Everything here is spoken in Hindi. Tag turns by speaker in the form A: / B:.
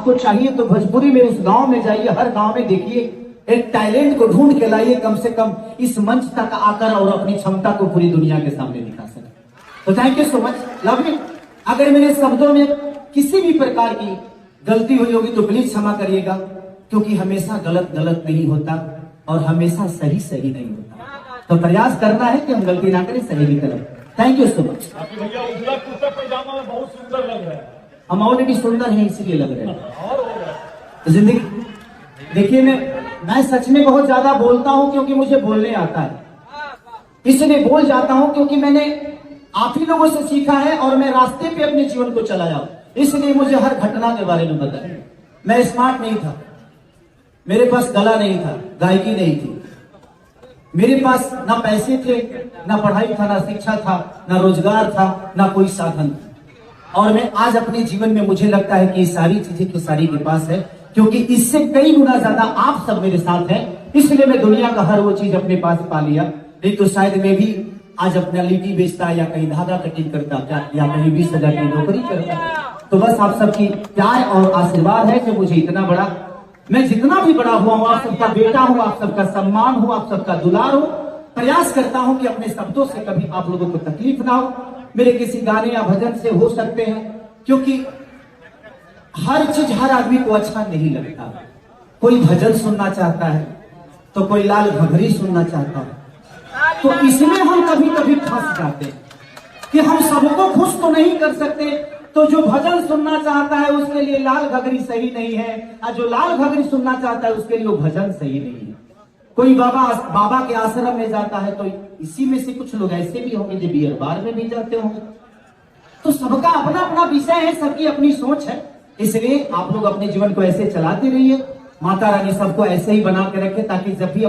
A: आपको चाहिए तो भोजपुरी में उस गांव में जाइए, हर गांव में देखिए, एक टैलेंट को ढूंढ के लाइए, कम से कम इस मंच तक आकर और अपनी क्षमता को पूरी दुनिया के सामने दिखा सके। तो thank you so much, love you. अगर मेरे शब्दों में किसी भी प्रकार की गलती हुई होगी तो प्लीज क्षमा करिएगा, क्योंकि हमेशा गलत गलत नहीं होता और हमेशा सही सही नहीं होता। तो प्रयास करना है कि हम गलती ना करें, सही भी करें। Thank you so much.
B: भैया उजला कुर्ता पैजामा में बहुत सुंदर लग रहा है।
A: हम ऑलरेडी सुंदर हैं इसीलिए लग रहे हैं। जिंदगी देखिए, मैं सच में बहुत ज्यादा बोलता हूं क्योंकि मुझे बोलने आता है, इसलिए बोल जाता हूं क्योंकि मैंने आप ही लोगों से सीखा है और मैं रास्ते पे अपने जीवन को चलाया, इसलिए मुझे हर घटना के बारे में पता है। मैं स्मार्ट नहीं था, मेरे पास गला नहीं था, गायकी नहीं थी, मेरे पास ना पैसे थे, ना पढ़ाई था, ना शिक्षा था, ना रोजगार था, ना कोई साधन था। और मैं आज अपने जीवन में मुझे लगता है कि ये सारी चीजें खेसारी के पास है, क्योंकि इससे कई गुना ज्यादा आप सब मेरे साथ हैं, इसलिए मैं दुनिया का हर वो चीज अपने पास पा लिया। नहीं तो शायद मैं भी आज अपना लिट्टी बेचता या कहीं धागा कटिंग करता या कहीं 20,000 की नौकरी करता। तो बस आप सबकी प्यार और आशीर्वाद है जो मुझे इतना बड़ा, मैं जितना भी बड़ा हुआ हूं, आप सबका बेटा हूं, आप सबका सम्मान हूं, आप सबका दुलार हो। प्रयास करता हूं कि अपने शब्दों से कभी आप लोगों को तकलीफ ना हो। मेरे किसी गाने या भजन से हो सकते हैं, क्योंकि हर चीज हर आदमी को अच्छा नहीं लगता। कोई भजन सुनना चाहता है तो कोई लाल घघरी सुनना चाहता है, तो इसमें हम कभी कभी फंस जाते हैं कि हम सबको खुश तो नहीं कर सकते। तो जो भजन सुनना चाहता है उसके लिए लाल घघरी सही नहीं है, और जो लाल घघरी सुनना चाहता है उसके लिए वो भजन सही नहीं है। कोई बाबा के आश्रम में जाता है तो इसी में से कुछ लोग ऐसे भी होंगे जो बियर बार में भी जाते होंगे। तो सबका अपना अपना विषय है, सबकी अपनी सोच है, इसलिए आप लोग अपने जीवन को ऐसे चलाते रहिए। माता रानी सबको ऐसे ही बना के रखे ताकि जब भी